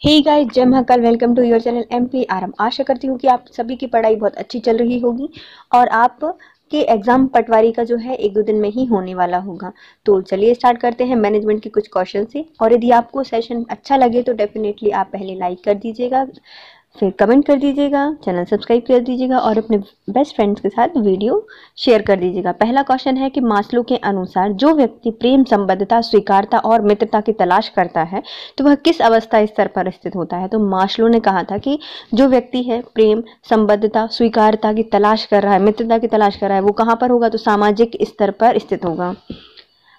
हे guys, जय Mahakal. Welcome to your channel MP RM. आशा करती हूँ कि आप सभी की पढ़ाई बहुत अच्छी चल रही होगी और आप के एग्जाम पटवारी का जो है एक दो दिन में ही होने वाला होगा। तो चलिए स्टार्ट करते हैं मैनेजमेंट के कुछ क्वेश्चन से। और यदि आपको सेशन अच्छा लगे तो डेफिनेटली आप पहले लाइक कर दीजिएगा, फिर कमेंट कर दीजिएगा, चैनल सब्सक्राइब कर दीजिएगा और अपने बेस्ट फ्रेंड्स के साथ वीडियो शेयर कर दीजिएगा। पहला क्वेश्चन है कि मास्लो के अनुसार जो व्यक्ति प्रेम, संबद्धता, स्वीकारता और मित्रता की तलाश करता है तो वह किस अवस्था स्तर पर स्थित होता है। तो मास्लो ने कहा था कि जो व्यक्ति है प्रेम, संबद्धता, स्वीकारता की तलाश कर रहा है, मित्रता की तलाश कर रहा है, वो कहाँ पर होगा? तो सामाजिक स्तर पर स्थित होगा।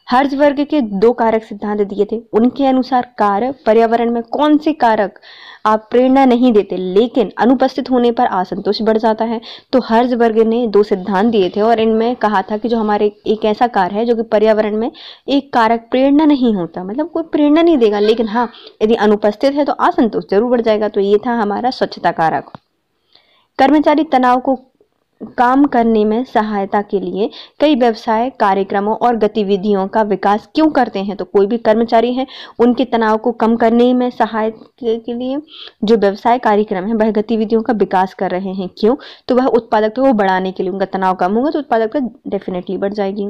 हर्जबर्ग के दो कारक सिद्धांत दिए थे। उनके अनुसार कार्य पर्यावरण में कौन से कारक आप प्रेरणा नहीं देते लेकिन अनुपस्थित होने पर असंतोष बढ़ जाता है। तो हर्जबर्ग ने दो सिद्धांत दिए थे और इनमें कहा था कि जो हमारे एक ऐसा कार्य है जो कि पर्यावरण में एक कारक प्रेरणा नहीं होता, मतलब कोई प्रेरणा नहीं देगा, लेकिन हाँ यदि अनुपस्थित है तो असंतोष जरूर बढ़ जाएगा। तो ये था हमारा स्वच्छता कारक। कर्मचारी तनाव को काम करने में सहायता के लिए कई व्यवसाय कार्यक्रमों और गतिविधियों का विकास क्यों करते हैं। तो कोई भी कर्मचारी है उनके तनाव को कम करने में सहायता के लिए जो व्यवसाय कार्यक्रम है वह गतिविधियों का विकास कर रहे हैं। क्यों? तो वह उत्पादकता को बढ़ाने के लिए, उनका तनाव कम होगा तो उत्पादकता डेफिनेटली बढ़ जाएगी।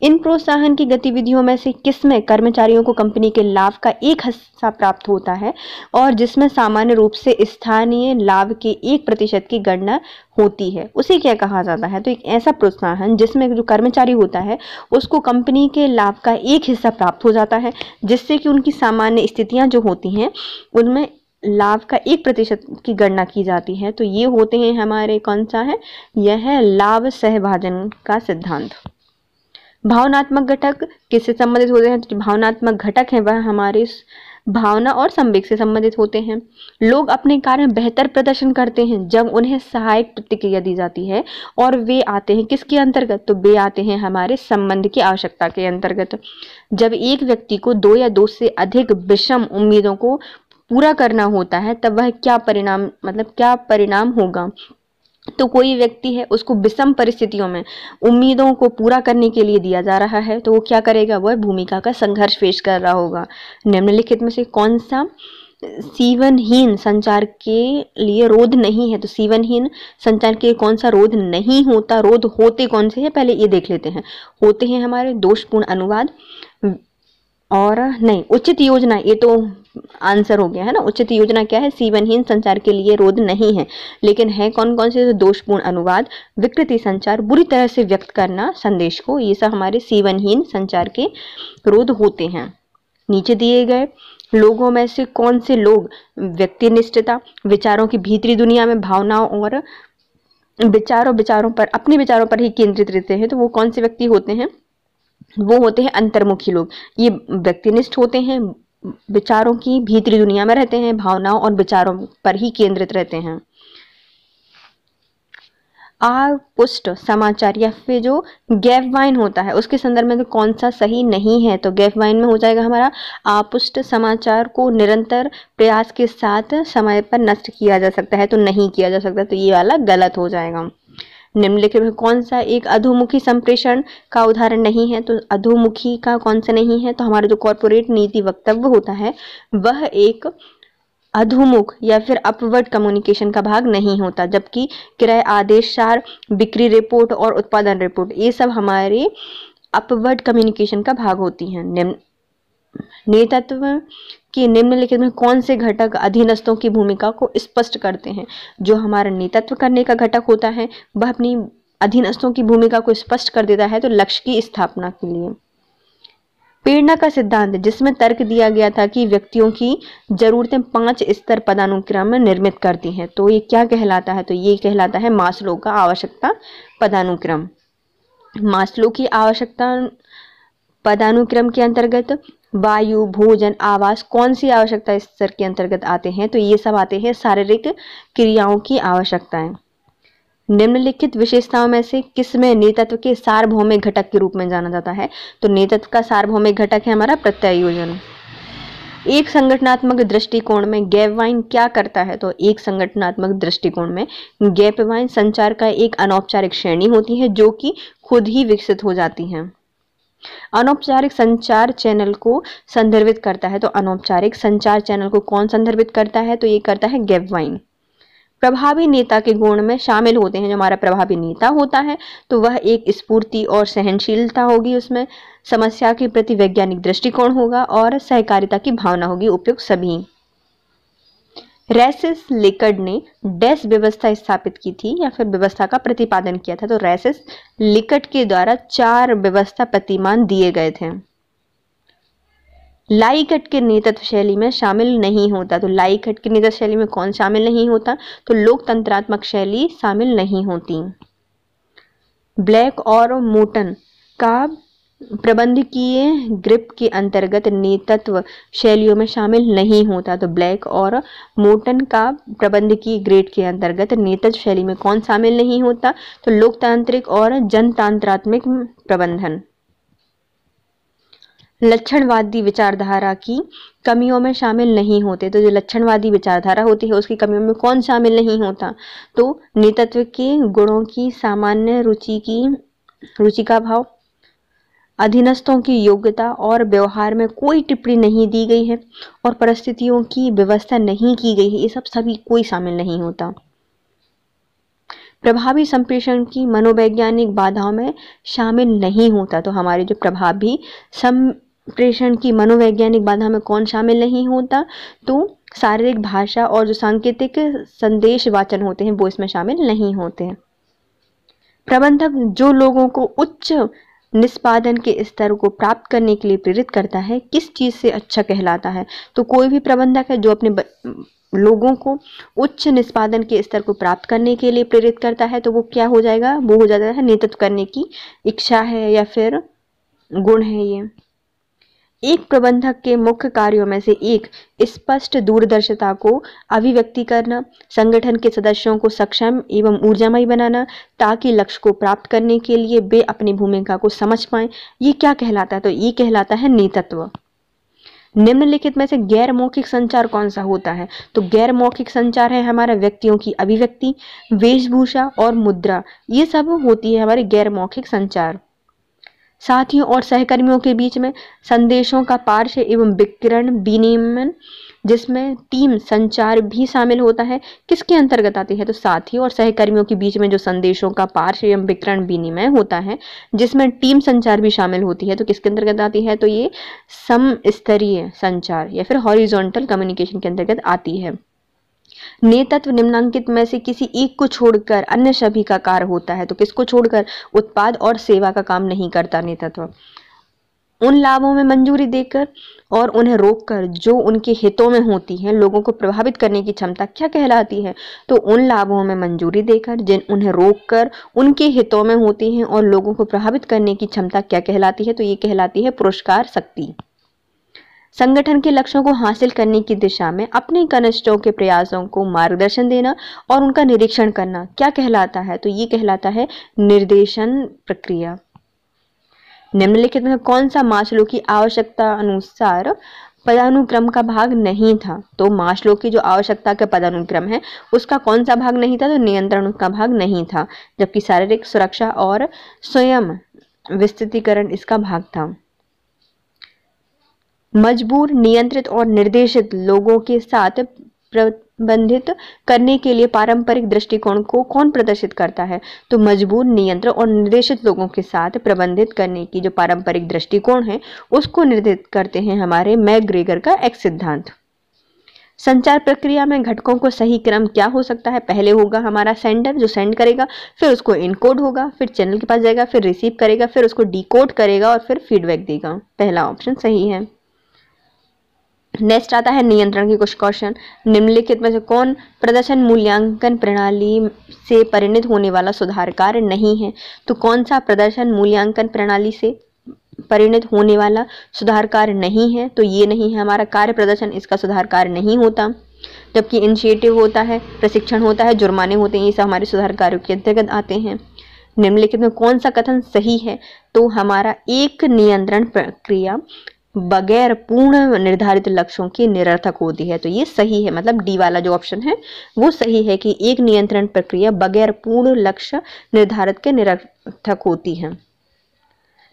इन प्रोत्साहन की गतिविधियों में से किसमें कर्मचारियों को कंपनी के लाभ का एक हिस्सा प्राप्त होता है और जिसमें सामान्य रूप से स्थानीय लाभ के 1% की गणना होती है, उसे क्या कहा जाता है? तो एक ऐसा प्रोत्साहन जिसमें जो कर्मचारी होता है उसको कंपनी के लाभ का एक हिस्सा प्राप्त हो जाता है, जिससे कि उनकी सामान्य स्थितियां जो होती हैं उनमें लाभ का 1% की गणना की जाती है। तो ये होते हैं हमारे, कौन सा है? यह है लाभ सहभाजन का सिद्धांत। भावनात्मक घटक किससे संबंधित होते हैं? तो भावनात्मक घटक है वह हमारे भावना और संवेग से संबंधित होते हैं। लोग अपने कार्य में बेहतर प्रदर्शन करते हैं जब उन्हें सहायक प्रतिक्रिया दी जाती है और वे आते हैं किसके अंतर्गत? तो वे आते हैं हमारे संबंध की आवश्यकता के अंतर्गत। जब एक व्यक्ति को दो या दो से अधिक विषम उम्मीदों को पूरा करना होता है तब वह क्या परिणाम होगा? तो कोई व्यक्ति है उसको विषम परिस्थितियों में उम्मीदों को पूरा करने के लिए दिया जा रहा है तो वो क्या करेगा? वह भूमिका का संघर्ष पेश कर रहा होगा। निम्नलिखित में से कौन सा सीवनहीन संचार के लिए रोध नहीं है? तो सीवनहीन संचार के कौन सा रोध नहीं होता? रोध होते कौन से हैं पहले ये देख लेते हैं। होते हैं हमारे दोषपूर्ण अनुवाद और नहीं उचित योजना, ये तो आंसर हो गया है ना। उचित योजना क्या है? सीवनहीन संचार के लिए रोध नहीं है, लेकिन है कौन कौन से? दोषपूर्ण अनुवाद, विकृति संचार, बुरी तरह से व्यक्त करना संदेश को, ये सब हमारे सीवनहीन संचार के रोध होते हैं। नीचे दिए गए लोगों में से कौन से लोग व्यक्तिनिष्ठता, विचारों की भीतरी दुनिया में भावनाओं और विचारों पर, अपने विचारों पर ही केंद्रित रहते हैं? तो वो कौन से व्यक्ति होते हैं? वो होते हैं अंतर्मुखी लोग। ये व्यक्तिनिष्ठ होते हैं, विचारों की भीतरी दुनिया में रहते हैं, भावनाओं और विचारों पर ही केंद्रित रहते हैं। अपुष्ट समाचार या फिर जो गैप वाइन होता है उसके संदर्भ में तो कौन सा सही नहीं है? तो गैप वाइन में हो जाएगा हमारा अपुष्ट समाचार को निरंतर प्रयास के साथ समय पर नष्ट किया जा सकता है, तो नहीं किया जा सकता, तो ये वाला गलत हो जाएगा। निम्नलिखित में कौन सा एक अधोमुखी संप्रेषण का उदाहरण नहीं है? तो अधोमुखी का कौन सा नहीं है? तो हमारा जो कॉर्पोरेट नीति वक्तव्य होता है वह एक अधोमुख या फिर अपवर्ड कम्युनिकेशन का भाग नहीं होता, जबकि क्रय आदेश सार, बिक्री रिपोर्ट और उत्पादन रिपोर्ट ये सब हमारे अपवर्ड कम्युनिकेशन का भाग होती हैं। नेतृत्व के निम्नलिखित में कौन से घटक अधीनस्थों की भूमिका को स्पष्ट करते हैं? जो हमारा नेतृत्व करने का घटक होता है वह अपनी अधीनस्थों की भूमिका को स्पष्ट कर देता है, तो लक्ष्य की स्थापना के लिए। प्रेरणा का सिद्धांत जिसमें तर्क दिया गया था कि व्यक्तियों की जरूरतें 5 स्तर पदानुक्रम में निर्मित करती हैं, तो ये क्या कहलाता है? तो ये कहलाता है मास्लो का आवश्यकता पदानुक्रम। मास्लो की आवश्यकता पदानुक्रम के अंतर्गत वायु, भोजन, आवास कौन सी आवश्यकता स्तर के अंतर्गत आते हैं? तो ये सब आते हैं शारीरिक क्रियाओं की आवश्यकताएं। निम्नलिखित विशेषताओं में से किसमें नेतृत्व के सार्वभौमिक घटक के रूप में जाना जाता है? तो नेतृत्व का सार्वभौमिक घटक है हमारा प्रत्यायोजन। एक संगठनात्मक दृष्टिकोण में गैप वाइन क्या करता है? तो एक संगठनात्मक दृष्टिकोण में गैप वाइन संचार का एक अनौपचारिक श्रेणी होती है जो कि खुद ही विकसित हो जाती है। अनौपचारिक संचार चैनल को संदर्भित करता है, तो अनौपचारिक संचार चैनल को कौन संदर्भित करता है, तो ये करता है गेबवाइन। प्रभावी नेता के गुण में शामिल होते हैं, जो हमारा प्रभावी नेता होता है तो वह एक स्फूर्ति और सहनशीलता होगी, उसमें समस्या के प्रति वैज्ञानिक दृष्टिकोण होगा और सहकारिता की भावना होगी। उपयुक्त सभी। रेसिस लिकर्ड ने डैश व्यवस्था स्थापित की थी या फिर व्यवस्था का प्रतिपादन किया था, तो रेसिस लिकर्ड के द्वारा 4 व्यवस्था प्रतिमान दिए गए थे। लाइकट के नेतृत्व शैली में शामिल नहीं होता, तो लाइकट की नेतृत्व शैली में कौन शामिल नहीं होता, तो लोकतंत्रात्मक शैली शामिल नहीं होती। ब्लैक और मोटन का प्रबंधकीय ग्रिप के अंतर्गत नेतृत्व शैलियों में शामिल नहीं होता, तो ब्लैक और मोटन का प्रबंधकीय ग्रेड के अंतर्गत नेतृत्व शैली में कौन शामिल नहीं होता, तो लोकतांत्रिक और जनतांत्रात्मक प्रबंधन। लक्षणवादी विचारधारा की कमियों में शामिल नहीं होते, तो जो लक्षणवादी विचारधारा होती है उसकी कमियों में कौन शामिल नहीं होता, तो नेतृत्व के गुणों की सामान्य रुचि का भाव, अधीनस्थों की योग्यता और व्यवहार में कोई टिप्पणी नहीं दी गई है और परिस्थितियों की व्यवस्था नहीं की गई है, ये सब सभी कोई शामिल नहीं होता। प्रभावी संप्रेषण की मनोवैज्ञानिक बाधाओं में शामिल नहीं होता, तो हमारे जो प्रभावी संप्रेषण की मनोवैज्ञानिक बाधा में कौन शामिल नहीं होता, तो शारीरिक भाषा और जो सांकेतिक संदेश वाचन होते हैं वो इसमें शामिल नहीं होते हैं। प्रबंधक जो लोगों को उच्च निष्पादन के स्तर को प्राप्त करने के लिए प्रेरित करता है, किस चीज से अच्छा कहलाता है, तो कोई भी प्रबंधक है जो अपने लोगों को उच्च निष्पादन के स्तर को प्राप्त करने के लिए प्रेरित करता है, तो वो क्या हो जाएगा, वो हो जाता है नेतृत्व करने की इच्छा है या फिर गुण है। ये एक प्रबंधक के मुख्य कार्यों में से एक स्पष्ट दूरदर्शिता को अभिव्यक्ति करना, संगठन के सदस्यों को सक्षम एवं ऊर्जामयी बनाना ताकि लक्ष्य को प्राप्त करने के लिए वे अपनी भूमिका को समझ पाएं, ये क्या कहलाता है, तो ये कहलाता है नेतृत्व। निम्नलिखित में से गैर मौखिक संचार कौन सा होता है, तो गैर मौखिक संचार है हमारा व्यक्तियों की अभिव्यक्ति, वेशभूषा और मुद्रा, ये सब होती है हमारे गैर मौखिक संचार। साथियों और सहकर्मियों के बीच में संदेशों का पार्श्व एवं विकिरण विनिमय, जिसमें टीम संचार भी शामिल होता है, किसके अंतर्गत आती है, तो साथियों और सहकर्मियों के बीच में जो संदेशों का पार्श्व एवं विकिरण विनिमय होता है जिसमें टीम संचार भी शामिल होती है, तो किसके अंतर्गत आती है, तो ये समस्तरीय संचार या फिर हॉरिजॉन्टल कम्युनिकेशन के अंतर्गत आती है। नेतृत्व निम्नांकित में से किसी एक को छोड़कर अन्य सभी का कार्य होता है, तो किसको छोड़कर, उत्पाद और सेवा का काम नहीं करता नेतृत्व। उन लाभों में मंजूरी देकर और उन्हें रोककर जो उनके हितों में होती हैं, लोगों को प्रभावित करने की क्षमता क्या कहलाती है, तो उन लाभों में मंजूरी देकर जिन उन्हें रोककर उनके हितों में होती हैं और लोगों को प्रभावित करने की क्षमता क्या कहलाती है, तो ये कहलाती है पुरस्कार शक्ति। संगठन के लक्ष्यों को हासिल करने की दिशा में अपने कनिष्ठों के प्रयासों को मार्गदर्शन देना और उनका निरीक्षण करना क्या कहलाता है, तो ये कहलाता है निर्देशन प्रक्रिया। निम्नलिखित में कौन सा मास्लो की आवश्यकता अनुसार पदानुक्रम का भाग नहीं था, तो मास्लो की जो आवश्यकता का पदानुक्रम है उसका कौन सा भाग नहीं था, तो नियंत्रण का भाग नहीं था, जबकि शारीरिक सुरक्षा और स्वयं विस्तृतीकरण इसका भाग था। मजबूर, नियंत्रित और निर्देशित लोगों के साथ प्रबंधित करने के लिए पारंपरिक दृष्टिकोण को कौन प्रदर्शित करता है, तो मजबूर, नियंत्रित और निर्देशित लोगों के साथ प्रबंधित करने की जो पारंपरिक दृष्टिकोण है उसको निर्धारित करते हैं हमारे मैकग्रेगर का एक्स सिद्धांत। संचार प्रक्रिया में घटकों को सही क्रम क्या हो सकता है, पहले होगा हमारा सेंडर जो सेंड करेगा, फिर उसको इनकोड होगा, फिर चैनल के पास जाएगा, फिर रिसीव करेगा, फिर उसको डिकोड करेगा और फिर फीडबैक देगा। पहला ऑप्शन सही है। नेक्स्ट आता है नियंत्रण की कुछ क्वेश्चन। निम्नलिखित में से कौन प्रदर्शन मूल्यांकन प्रणाली से परिणत होने वाला सुधार कार्य नहीं है, तो कौन सा प्रदर्शन मूल्यांकन प्रणाली से परिणत होने वाला सुधार कार्य नहीं है, तो ये नहीं है हमारा कार्य प्रदर्शन, इसका सुधार कार्य नहीं होता। जबकि इनिशिएटिव होता है, प्रशिक्षण होता है, जुर्माने होते हैं, ये सब हमारे सुधार कार्यों के अंतर्गत आते हैं। निम्नलिखित में कौन सा कथन सही है, तो हमारा एक नियंत्रण प्रक्रिया बगैर पूर्ण निर्धारित लक्ष्यों की निरर्थक होती है, तो ये सही है, मतलब डी वाला जो ऑप्शन है वो सही है कि एक नियंत्रण प्रक्रिया बगैर पूर्ण लक्ष्य निर्धारित के निरर्थक होती है।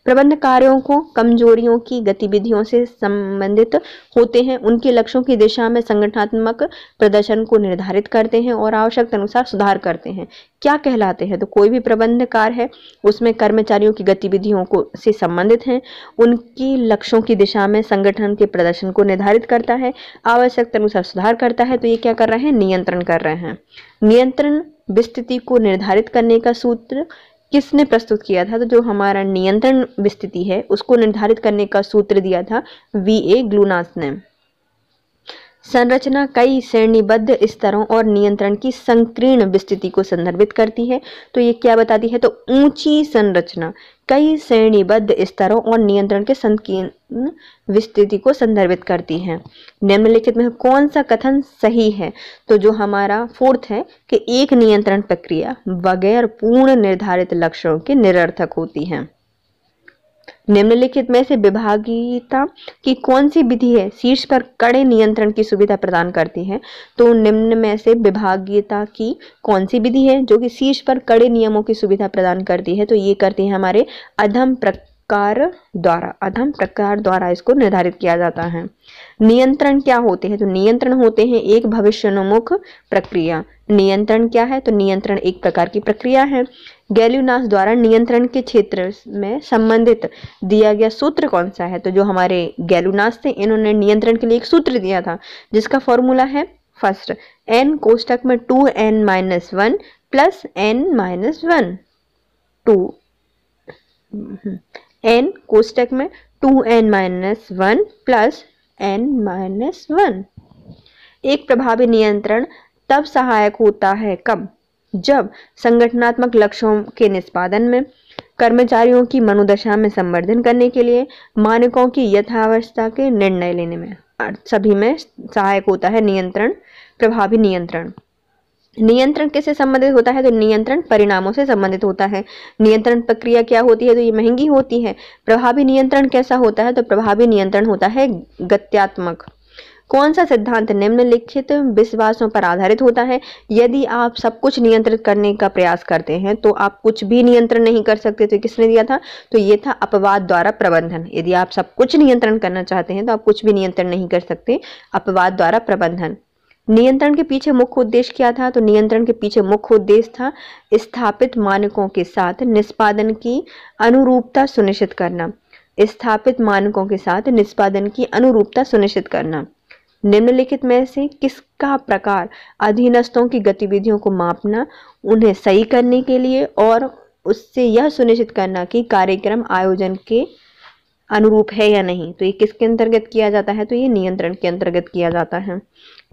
प्रबंध कार्यों को कमजोरियों की गतिविधियों से संबंधित होते हैं, उनके लक्ष्यों की दिशा में संगठनात्मक प्रदर्शन को निर्धारित करते हैं और आवश्यकता अनुसार सुधार करते हैं। क्या कहलाते हैं? तो कोई भी प्रबंध कार्य है उसमें कर्मचारियों की गतिविधियों को से संबंधित हैं, उनकी लक्ष्यों की दिशा में संगठन के प्रदर्शन को निर्धारित करता है, आवश्यकता अनुसार सुधार करता है। तो ये क्या कर रहे हैं? नियंत्रण कर रहे हैं। नियंत्रण विस्तृति को निर्धारित करने का सूत्र किसने प्रस्तुत किया था? तो जो हमारा नियंत्रण विस्तृति है उसको निर्धारित करने का सूत्र दिया था वीए ग्लूनास ने। संरचना कई श्रेणीबद्ध स्तरों और नियंत्रण की संकीर्ण विस्तृति को संदर्भित करती है। तो ये क्या बताती है? तो ऊंची संरचना कई श्रेणीबद्ध स्तरों और नियंत्रण के संकीर्ण विस्तृति को संदर्भित करती है। निम्नलिखित में कौन सा कथन सही है? तो जो हमारा फोर्थ है कि एक नियंत्रण प्रक्रिया बगैर पूर्ण निर्धारित लक्ष्यों के निरर्थक होती है। निम्नलिखित में से विभागीयता की कौन सी विधि है शीर्ष पर कड़े नियंत्रण की सुविधा प्रदान करती है? तो निम्न में से विभागीयता की कौन सी विधि है जो कि शीर्ष पर कड़े नियमों की सुविधा प्रदान करती है? तो ये करती है हमारे अधम प्रकार द्वारा इसको निर्धारित किया जाता है। नियंत्रण क्या होते हैं? तो नियंत्रण होते हैं एक भविष्योन्मुख प्रक्रिया। नियंत्रण क्या है? तो नियंत्रण एक प्रकार की प्रक्रिया है। गैल्यूनास द्वारा नियंत्रण के क्षेत्र में संबंधित दिया गया सूत्र कौन सा है? तो जो हमारे गैल्यूनास थे इन्होंने नियंत्रण के लिए एक सूत्र दिया था जिसका फॉर्मूला है फर्स्ट n कोष्टक में 2n-1 प्लस n-1 n कोष्टक में 2n-1 प्लस n-1। एक प्रभावी नियंत्रण तब सहायक होता है कब? जब संगठनात्मक लक्ष्यों के निष्पादन में, कर्मचारियों की मनोदशा में संवर्धन करने के लिए, मानकों की यथावस्था के निर्णय लेने में, सभी में सहायक होता है नियंत्रण। प्रभावी नियंत्रण नियंत्रण किससे संबंधित होता है? तो नियंत्रण परिणामों से संबंधित होता है। नियंत्रण प्रक्रिया क्या होती है? तो ये महंगी होती है। प्रभावी नियंत्रण कैसा होता है? तो प्रभावी नियंत्रण होता है गत्यात्मक। कौन सा सिद्धांत निम्नलिखित विश्वासों पर आधारित होता है? यदि आप सब कुछ नियंत्रित करने का प्रयास करते हैं तो आप कुछ भी नियंत्रण नहीं कर सकते। तो किसने दिया था? तो ये था अपवाद द्वारा प्रबंधन। यदि आप सब कुछ नियंत्रण करना चाहते हैं तो आप कुछ भी नियंत्रण नहीं कर सकते, अपवाद द्वारा प्रबंधन। नियंत्रण के पीछे मुख्य उद्देश्य क्या था? तो नियंत्रण के पीछे मुख्य उद्देश्य था स्थापित मानकों के साथ निष्पादन की अनुरूपता सुनिश्चित करना। स्थापित मानकों के साथ निष्पादन की अनुरूपता सुनिश्चित करना। निम्नलिखित में से किसका प्रकार अधीनस्थों की गतिविधियों को मापना, उन्हें सही करने के लिए और उससे यह सुनिश्चित करना कि कार्यक्रम आयोजन के अनुरूप है या नहीं? तो ये किसके अंतर्गत किया जाता है? तो ये नियंत्रण के अंतर्गत किया जाता है।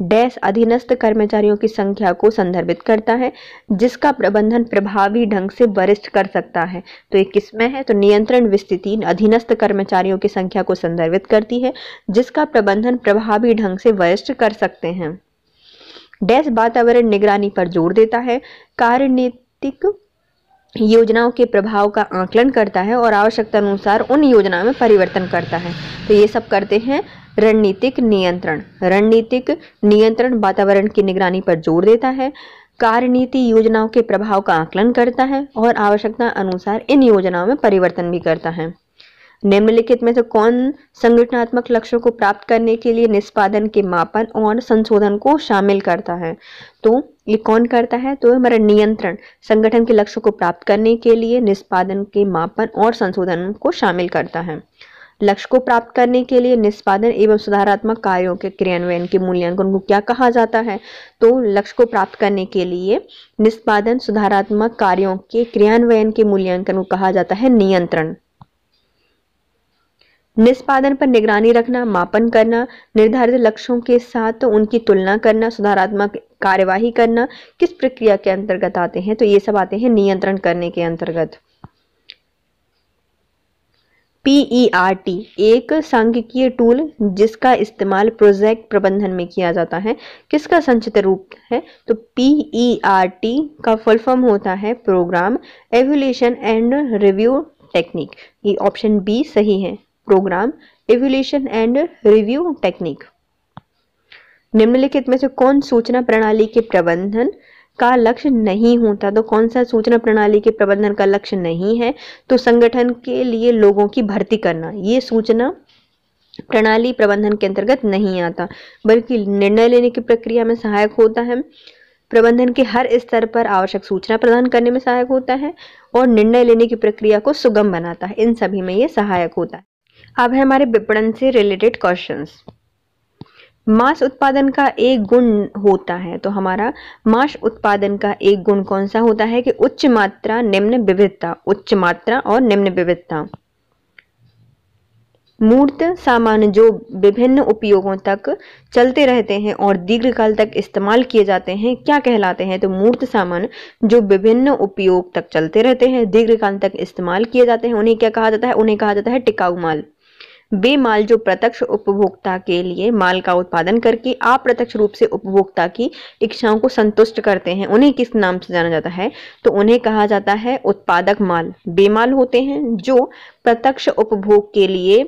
डैश अधीनस्थ कर्मचारियों की संख्या को संदर्भित करता है जिसका प्रबंधन प्रभावी ढंग से वरिष्ठ कर सकता है। तो ये किसमें है? तो नियंत्रण विस्तृति अधीनस्थ कर्मचारियों की संख्या को संदर्भित करती है जिसका प्रबंधन प्रभावी ढंग से वरिष्ठ कर सकते हैं। डैश वातावरण निगरानी पर जोर देता है, कार्यनीतिक योजनाओं के प्रभाव का आकलन करता है और आवश्यकता अनुसार उन योजनाओं में परिवर्तन करता है। तो ये सब करते हैं रणनीतिक नियंत्रण। रणनीतिक नियंत्रण वातावरण की निगरानी पर जोर देता है, कार्यनीति योजनाओं के प्रभाव का आकलन करता है और आवश्यकता अनुसार इन योजनाओं में परिवर्तन भी करता है। निम्नलिखित में से कौन संगठनात्मक लक्ष्यों को प्राप्त करने के लिए निष्पादन के मापन और संशोधन को शामिल करता है? तो ये कौन करता है? तो हमारा नियंत्रण संगठन के लक्ष्यों को प्राप्त करने के लिए निष्पादन के मापन और संशोधन को शामिल करता है। लक्ष्य को प्राप्त करने के लिए निष्पादन एवं सुधारात्मक कार्यों के क्रियान्वयन के मूल्यांकन को क्या कहा जाता है? तो लक्ष्य को प्राप्त करने के लिए निष्पादन सुधारात्मक कार्यों के क्रियान्वयन के मूल्यांकन को कहा जाता है नियंत्रण। निष्पादन पर निगरानी रखना, मापन करना, निर्धारित लक्ष्यों के साथ उनकी तुलना करना, सुधारात्मक कार्यवाही करना किस प्रक्रिया के अंतर्गत आते हैं? तो ये सब आते हैं नियंत्रण करने के अंतर्गत। PERT एक सांख्यिकीय टूल जिसका इस्तेमाल प्रोजेक्ट प्रबंधन में किया जाता है, किसका संक्षिप्त रूप है? तो PERT का फुल फॉर्म होता है प्रोग्राम एवल्यूएशन एंड रिव्यू टेक्निक। ये ऑप्शन बी सही है, प्रोग्राम एवल्यूएशन एंड रिव्यू टेक्निक। निम्नलिखित में से कौन सूचना प्रणाली के प्रबंधन का लक्ष्य नहीं होता। तो कौन सा सूचना प्रणाली के प्रबंधन का लक्ष्य नहीं है? तो संगठन के लिए लोगों की भर्ती करना, ये सूचना प्रणाली प्रबंधन के अंतर्गत नहीं आता, बल्कि निर्णय लेने की प्रक्रिया में सहायक होता है, प्रबंधन के हर स्तर पर आवश्यक सूचना प्रदान करने में सहायक होता है और निर्णय लेने की प्रक्रिया को सुगम बनाता है। इन सभी में ये सहायक होता है। अब है हमारे विपणन से रिलेटेड क्वेश्चंस। मांस उत्पादन का एक गुण होता है, तो हमारा मांस उत्पादन का एक गुण कौन सा होता है कि उच्च मात्रा निम्न विविधता, उच्च मात्रा और निम्न विविधता। मूर्त सामान जो विभिन्न उपयोगों तक चलते रहते हैं और दीर्घकाल तक इस्तेमाल किए जाते हैं क्या कहलाते हैं? तो मूर्त सामान जो विभिन्न उपयोग तक चलते रहते हैं, दीर्घकाल तक इस्तेमाल किए जाते हैं, उन्हें क्या कहा जाता है? उन्हें कहा जाता है टिकाऊ माल। वे माल जो प्रत्यक्ष उपभोक्ता के लिए माल का उत्पादन करके अप्रत्यक्ष रूप से उपभोक्ता की इच्छाओं को संतुष्ट करते हैं, उन्हें किस नाम से जाना जाता है? तो उन्हें कहा जाता है उत्पादक माल। वे माल होते हैं जो प्रत्यक्ष उपभोग के लिए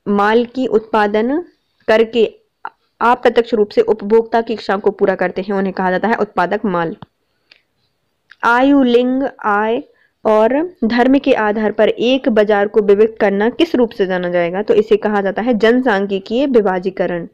माल की उत्पादन करके अप्रत्यक्ष रूप से उपभोक्ता की इच्छाओं को पूरा करते हैं, उन्हें कहा जाता है उत्पादक माल। आयु, लिंग, आय और धर्म के आधार पर एक बाजार को विभक्त करना किस रूप से जाना जाएगा? तो इसे कहा जाता है जनसांख्यिकीय विभाजीकरण।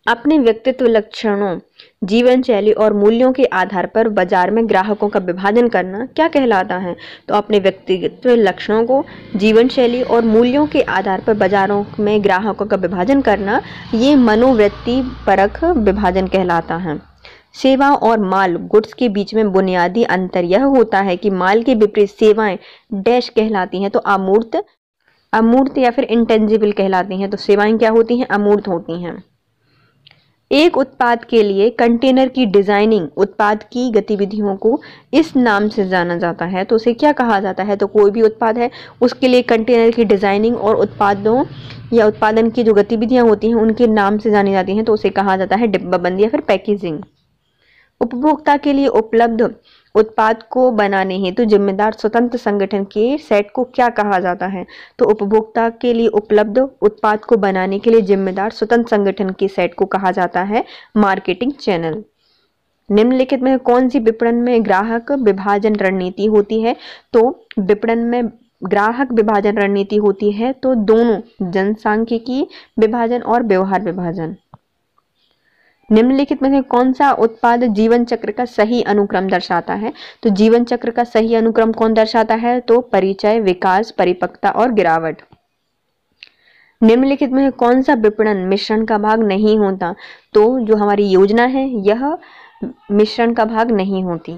अपने व्यक्तित्व लक्षणों, जीवन शैली और मूल्यों के आधार पर बाजार में ग्राहकों का विभाजन करना क्या कहलाता है? तो अपने व्यक्तित्व लक्षणों को, जीवन शैली और मूल्यों के आधार पर बाजारों में ग्राहकों का विभाजन करना, ये मनोवृत्ति परक विभाजन कहलाता है। सेवा और माल, गुड्स के बीच में बुनियादी अंतर यह होता है कि माल के विपरीत सेवाएं डैश कहलाती हैं, तो अमूर्त या फिर इंटेंजिबल कहलाती हैं। तो सेवाएं क्या होती हैं? अमूर्त होती हैं। एक उत्पाद के लिए कंटेनर की डिजाइनिंग, उत्पाद की गतिविधियों को इस नाम से जाना जाता है, तो उसे क्या कहा जाता है? तो कोई भी उत्पाद है उसके लिए कंटेनर की डिजाइनिंग और उत्पादों या उत्पादन की जो गतिविधियां होती हैं उनके नाम से जानी जाती हैं, तो उसे कहा जाता है डिब्बाबंदी या फिर पैकेजिंग। उपभोक्ता के लिए उपलब्ध उत्पाद को बनाने हेतु जिम्मेदार स्वतंत्र संगठन के सेट को क्या कहा जाता है? तो उपभोक्ता के लिए उपलब्ध उत्पाद को बनाने के लिए जिम्मेदार स्वतंत्र संगठन के सेट को कहा जाता है मार्केटिंग चैनल। निम्नलिखित में कौन सी विपणन में ग्राहक विभाजन रणनीति होती है? तो विपणन में ग्राहक विभाजन रणनीति होती है तो दोनों, जनसांख्यिकीय विभाजन और व्यवहार विभाजन। निम्नलिखित में से कौन सा उत्पाद जीवन चक्र का सही अनुक्रम दर्शाता है? तो जीवन चक्र का सही अनुक्रम कौन दर्शाता है? तो परिचय, विकास, परिपक्वता और गिरावट। निम्नलिखित में कौन सा विपणन मिश्रण का भाग नहीं होता? तो जो हमारी योजना है यह मिश्रण का भाग नहीं होती।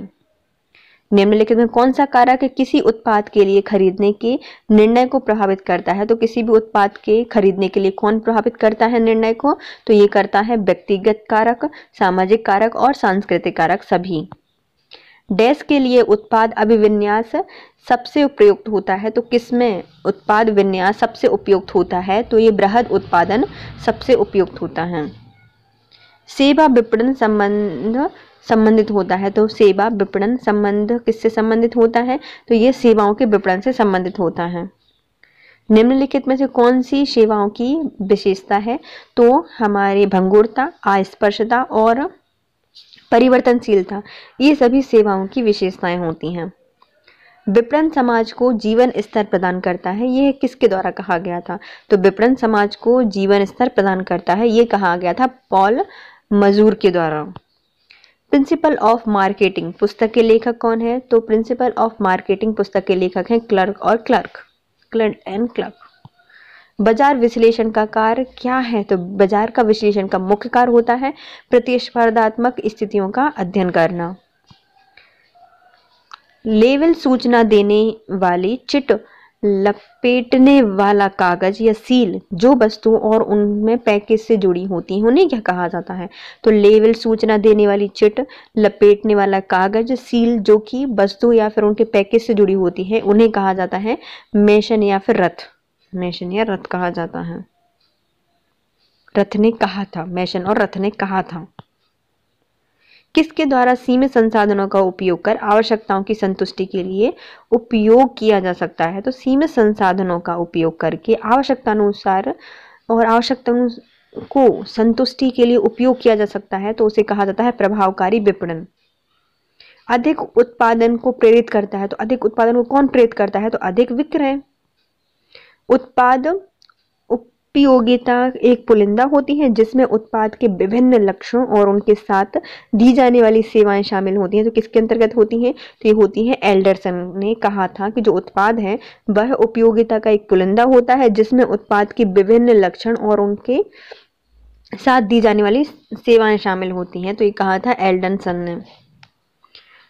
निम्नलिखित में कौन सा कारक किसी उत्पाद के लिए खरीदने के निर्णय को प्रभावित करता है? तो किसी भी उत्पाद के खरीदने के लिए कौन प्रभावित करता है निर्णय को? तो ये करता है व्यक्तिगत कारक, सामाजिक कारक और सांस्कृतिक कारक सभी। डैश के लिए उत्पाद अभिविन्यास सबसे उपयुक्त होता है, तो किसमें उत्पाद विन्यास सबसे उपयुक्त होता है? तो ये बृहद उत्पादन सबसे उपयुक्त होता है। सेवा विपणन संबंधित होता है, तो सेवा विपणन संबंध किससे संबंधित होता है? तो ये सेवाओं के विपणन से संबंधित होता है। निम्नलिखित में से कौन सी सेवाओं की विशेषता है? तो हमारी भंगुरता, अस्पर्शता और परिवर्तनशीलता, ये सभी सेवाओं की विशेषताएं होती हैं। विपणन समाज को जीवन स्तर प्रदान करता है, ये किसके द्वारा कहा गया था? तो विपणन समाज को जीवन स्तर प्रदान करता है, ये कहा गया था पॉल मजूर के द्वारा। प्रिंसिपल ऑफ मार्केटिंग पुस्तक के लेखक कौन है? तो प्रिंसिपल ऑफ मार्केटिंग पुस्तक के लेखक हैं क्लर्क और क्लर्क। बाजार विश्लेषण का कार्य क्या है? तो बाजार का विश्लेषण का मुख्य कार्य होता है प्रतिस्पर्धात्मक स्थितियों का अध्ययन करना। लेवल सूचना देने वाली चिट, लपेटने वाला कागज या सील जो वस्तु और उनमें पैकेज से जुड़ी होती हैं उन्हें क्या कहा जाता है? तो लेवल सूचना देने वाली चिट, लपेटने वाला कागज, सील जो कि वस्तु या फिर उनके पैकेज से जुड़ी होती है उन्हें कहा जाता है मेशन या फिर रथ। मेशन या रथ कहा जाता है। रथ ने कहा था, मेशन और रथ ने कहा था। किसके द्वारा सीमित संसाधनों का उपयोग कर आवश्यकताओं की संतुष्टि के लिए उपयोग किया जा सकता है? तो सीमित संसाधनों का उपयोग करके आवश्यकतानुसार और को संतुष्टि के लिए उपयोग किया जा सकता है तो उसे कहा जाता है प्रभावकारी विपणन। अधिक उत्पादन को प्रेरित करता है, तो अधिक उत्पादन को कौन प्रेरित करता है? तो अधिक विक्रय। उत्पाद उपयोगिता एक पुलिंदा होती है जिसमें उत्पाद के विभिन्न लक्षणों और उनके साथ दी जाने वाली सेवाएं शामिल होती हैं। तो किसके अंतर्गत होती हैं? तो ये होती हैं, एल्डरसन ने कहा था कि जो उत्पाद है वह उपयोगिता का एक पुलिंदा होता है जिसमें उत्पाद के विभिन्न लक्षण और उनके साथ दी जाने वाली सेवाएं शामिल होती हैं। तो ये कहा था एल्डरसन ने।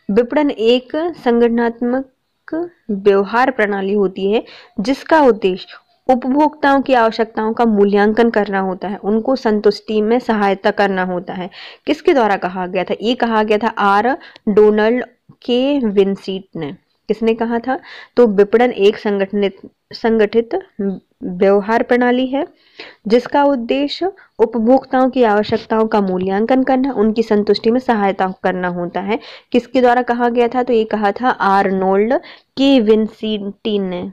विपणन एक संगठनात्मक व्यवहार प्रणाली होती है जिसका उद्देश्य उपभोक्ताओं की आवश्यकताओं का मूल्यांकन करना होता है, उनको संतुष्टि में सहायता करना होता है। किसके द्वारा कहा गया था? ये कहा गया था आर डोनाल्ड के विंसीट ने। किसने कहा था? तो विपणन एक संगठित व्यवहार प्रणाली है जिसका उद्देश्य उपभोक्ताओं की आवश्यकताओं का मूल्यांकन करना, उनकी संतुष्टि में सहायता करना होता है। किसके द्वारा कहा गया था? तो ये कहा था आर्नोल्ड के विंसीटी ने।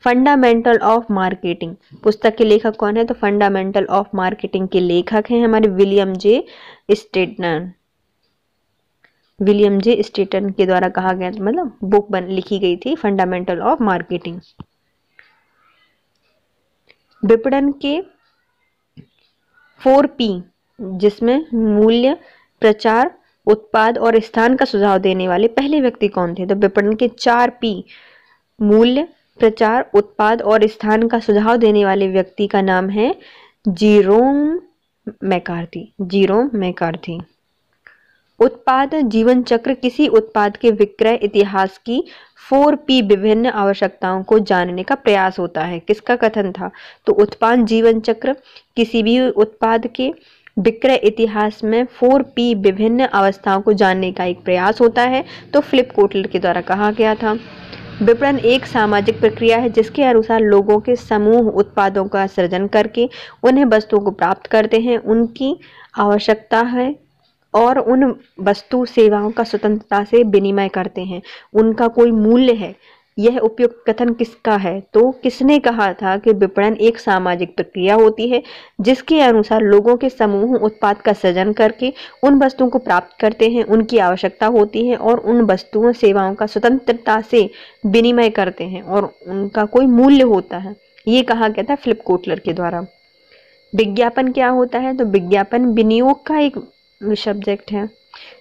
फंडामेंटल ऑफ मार्केटिंग पुस्तक के लेखक कौन है? तो फंडामेंटल ऑफ मार्केटिंग के लेखक हैं हमारे William J Staten. William J Staten के द्वारा कहा गया, मतलब बुक लिखी गई थी फंडामेंटल ऑफ मार्केटिंग। विपणन के 4P जिसमें मूल्य, प्रचार, उत्पाद और स्थान का सुझाव देने वाले पहले व्यक्ति कौन थे? तो विपणन के 4P मूल्य, प्रचार, उत्पाद और स्थान का सुझाव देने वाले व्यक्ति का नाम है जीरोम मैकार्थी। उत्पाद जीवन चक्र किसी उत्पाद के विक्रय इतिहास की 4P विभिन्न आवश्यकताओं को जानने का प्रयास होता है। किसका कथन था? तो उत्पाद जीवन चक्र किसी भी उत्पाद के विक्रय इतिहास में 4P विभिन्न अवस्थाओं को जानने का एक प्रयास होता है। तो फिलिप कोटलर के द्वारा कहा गया था। विपणन एक सामाजिक प्रक्रिया है जिसके अनुसार लोगों के समूह उत्पादों का सृजन करके उन्हें वस्तुओं को प्राप्त करते हैं, उनकी आवश्यकता है और उन वस्तु सेवाओं का स्वतंत्रता से विनिमय करते हैं, उनका कोई मूल्य है। यह उपयुक्त कथन किसका है? तो किसने कहा था कि विपणन एक सामाजिक प्रक्रिया होती है जिसके अनुसार लोगों के समूह उत्पाद का सृजन करके उन वस्तुओं को प्राप्त करते हैं, उनकी आवश्यकता होती है और उन वस्तुओं सेवाओं का स्वतंत्रता से विनिमय करते हैं और उनका कोई मूल्य होता है। ये कहा गया था फिलिप कोटलर के द्वारा। विज्ञापन क्या होता है? तो विज्ञापन विनियोग का एक सब्जेक्ट है।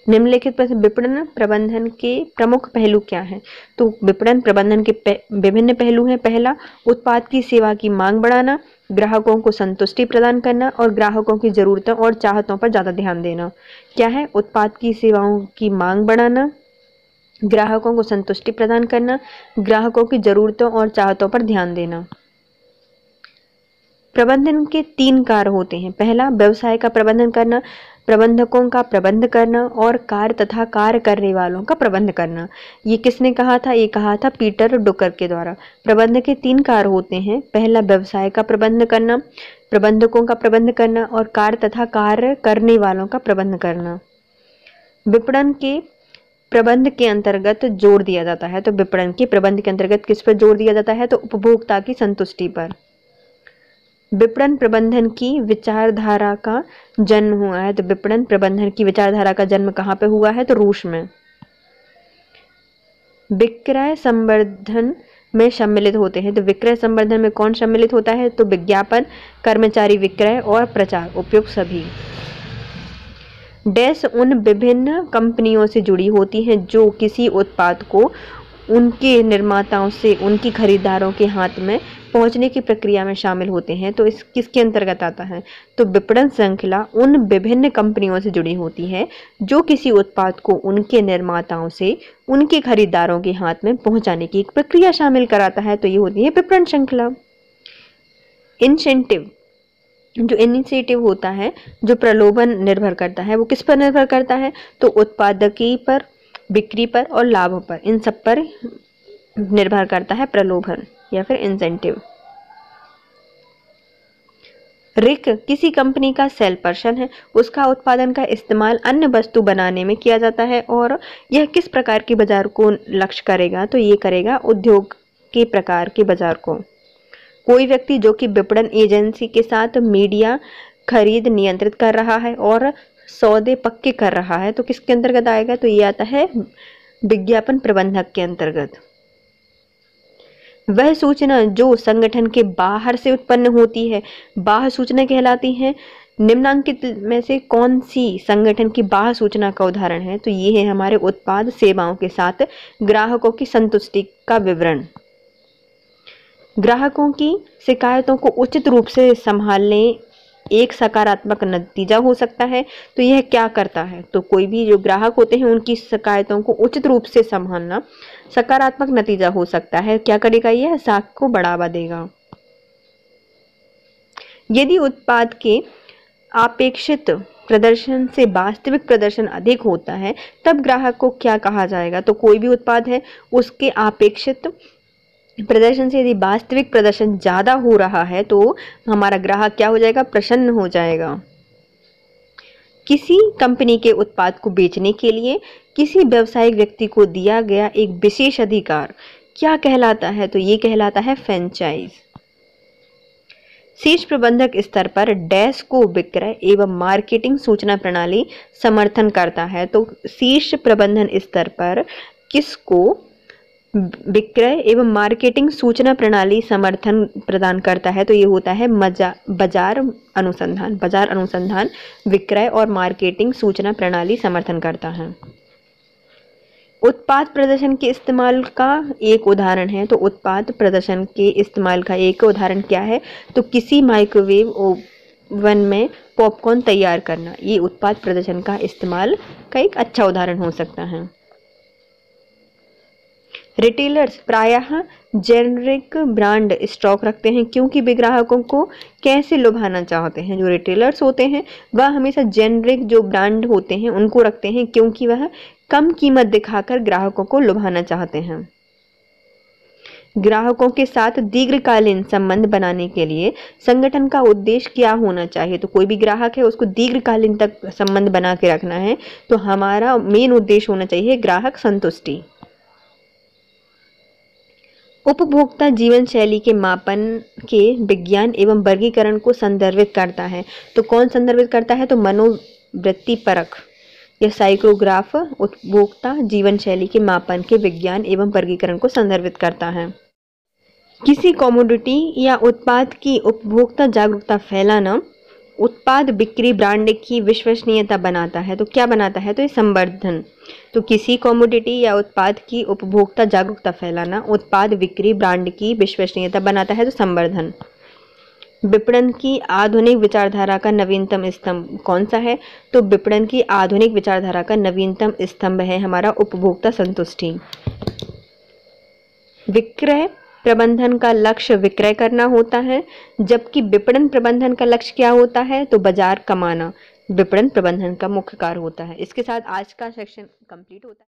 निम्नलिखित प्रश्न विपणन प्रबंधन के प्रमुख पहलू क्या हैं? तो विपणन प्रबंधन के विभिन्न पहलू हैं। पहला, उत्पाद की सेवा की मांग बढ़ाना, ग्राहकों को संतुष्टि प्रदान करना और ग्राहकों की जरूरतों और चाहतों पर ज़्यादा ध्यान देना। क्या है? उत्पाद की सेवाओं की मांग बढ़ाना, ग्राहकों को संतुष्टि प्रदान करना, ग्राहकों की जरूरतों और चाहतों पर ध्यान देना। प्रबंधन के 3 कार्य होते हैं। पहला, व्यवसाय का प्रबंधन करना, प्रबंधकों का प्रबंध करना और कार्य तथा कार्य करने वालों का प्रबंध करना। ये किसने कहा था? ये कहा था पीटर डुकर के द्वारा। प्रबंध के 3 कार्य होते हैं। पहला, व्यवसाय का प्रबंध करना, प्रबंधकों का प्रबंध करना और कार्य तथा कार्य करने वालों का प्रबंध करना। विपणन के प्रबंध के अंतर्गत जोर दिया जाता है। तो विपणन के प्रबंध के अंतर्गत किस पर जोर दिया जाता है? तो उपभोक्ता की संतुष्टि पर। विपणन प्रबंधन की विचारधारा का जन्म हुआ है। तो विपणन प्रबंधन की विचारधारा का जन्म कहाँ पे हुआ है? तो रूस में। विक्रय संवर्धन में सम्मिलित होते हैं। तो विक्रय संवर्धन में कौन सम्मिलित होता है? तो विज्ञापन, कर्मचारी विक्रय और प्रचार, उपयुक्त सभी। डैश उन विभिन्न कंपनियों से जुड़ी होती हैं जो किसी उत्पाद को उनके निर्माताओं से उनकी खरीदारों के हाथ में पहुंचने की प्रक्रिया में शामिल होते हैं। तो इस किसके अंतर्गत आता है? तो विपणन श्रृंखला उन विभिन्न कंपनियों से जुड़ी होती है जो किसी उत्पाद को उनके निर्माताओं से उनके खरीदारों के हाथ में पहुंचाने की एक प्रक्रिया शामिल कराता है। तो ये होती है विपणन श्रृंखला। इंसेंटिव, जो इनिशिएटिव होता है, जो प्रलोभन निर्भर करता है, वो किस पर निर्भर करता है? तो उत्पादकी पर, बिक्री पर और लाभ पर, इन सब पर निर्भर करता है प्रलोभन या फिर इंसेंटिव। रिक किसी कंपनी का सेल पर्सन है, उसका उत्पादन का इस्तेमाल अन्य वस्तु बनाने में किया जाता है और यह किस प्रकार के बाजार को लक्ष्य करेगा? तो ये करेगा उद्योग के प्रकार के बाजार को। कोई व्यक्ति जो कि विपणन एजेंसी के साथ मीडिया खरीद नियंत्रित कर रहा है और सौदे पक्के कर रहा है, तो किसके अंतर्गत आएगा? तो ये आता है विज्ञापन प्रबंधक के अंतर्गत। वह सूचना जो संगठन के बाहर से उत्पन्न होती है बाह्य सूचना कहलाती है। निम्नांकित में से कौन सी संगठन की बाह्य सूचना का उदाहरण है? तो ये है हमारे उत्पाद सेवाओं के साथ ग्राहकों की संतुष्टि का विवरण। ग्राहकों की शिकायतों को उचित रूप से संभालने एक सकारात्मक नतीजा हो सकता है। तो यह क्या करता है? तो कोई भी जो ग्राहक होते हैं उनकी शिकायतों को उचित रूप से संभालना सकारात्मक नतीजा हो सकता है। क्या करेगा? यह साख को बढ़ावा देगा। यदि उत्पाद के अपेक्षित प्रदर्शन से वास्तविक प्रदर्शन अधिक होता है तब ग्राहक को क्या कहा जाएगा? तो कोई भी उत्पाद है उसके अपेक्षित प्रदर्शन से यदि वास्तविक प्रदर्शन ज्यादा हो रहा है तो हमारा ग्राहक क्या हो जाएगा? प्रसन्न हो जाएगा। किसी कंपनी के उत्पाद को बेचने के लिए किसी व्यवसायिक व्यक्ति को दिया गया एक विशेष अधिकार क्या कहलाता है? तो ये कहलाता है फ्रेंचाइज। शीर्ष प्रबंधक स्तर पर डैश को विक्रय एवं मार्केटिंग सूचना प्रणाली समर्थन करता है। तो शीर्ष प्रबंधन स्तर पर किसको विक्रय एवं मार्केटिंग सूचना प्रणाली समर्थन प्रदान करता है? तो ये होता है बाजार अनुसंधान विक्रय और मार्केटिंग सूचना प्रणाली समर्थन करता है। उत्पाद प्रदर्शन के इस्तेमाल का एक उदाहरण है। तो उत्पाद प्रदर्शन के इस्तेमाल का एक उदाहरण क्या है? तो किसी माइक्रोवेव ओवन में पॉपकॉर्न तैयार करना, ये उत्पाद प्रदर्शन का इस्तेमाल का एक अच्छा उदाहरण हो सकता है। रिटेलर्स प्रायः जेनरिक ब्रांड स्टॉक रखते हैं क्योंकि वे ग्राहकों को कैसे लुभाना चाहते हैं। जो रिटेलर्स होते हैं वह हमेशा जेनरिक जो ब्रांड होते हैं उनको रखते हैं क्योंकि वह कम कीमत दिखाकर ग्राहकों को लुभाना चाहते हैं। ग्राहकों के साथ दीर्घकालीन संबंध बनाने के लिए संगठन का उद्देश्य क्या होना चाहिए? तो कोई भी ग्राहक है उसको दीर्घकालीन तक संबंध बना के रखना है, तो हमारा मेन उद्देश्य होना चाहिए ग्राहक संतुष्टि। उपभोक्ता जीवन शैली के मापन के विज्ञान एवं वर्गीकरण को संदर्भित करता है। तो कौन संदर्भित करता है? तो मनोवृत्ति परख या साइकोग्राफ उपभोक्ता जीवन शैली के मापन के विज्ञान एवं वर्गीकरण को संदर्भित करता है। किसी कमोडिटी या उत्पाद की उपभोक्ता जागरूकता फैलाना उत्पाद बिक्री ब्रांड की विश्वसनीयता बनाता है। तो क्या बनाता है? तो ये संवर्धन। तो किसी कमोडिटी या उत्पाद की उपभोक्ता जागरूकता फैलाना उत्पाद बिक्री ब्रांड की विश्वसनीयता बनाता है, तो संवर्धन। विपणन की आधुनिक विचारधारा का नवीनतम स्तंभ कौन सा है? तो विपणन की आधुनिक विचारधारा का नवीनतम स्तंभ है हमारा उपभोक्ता संतुष्टि। विक्रय प्रबंधन का लक्ष्य विक्रय करना होता है, जबकि विपणन प्रबंधन का लक्ष्य क्या होता है? तो बाजार कमाना विपणन प्रबंधन का मुख्य कार्य होता है। इसके साथ आज का सेक्शन कंप्लीट होता है।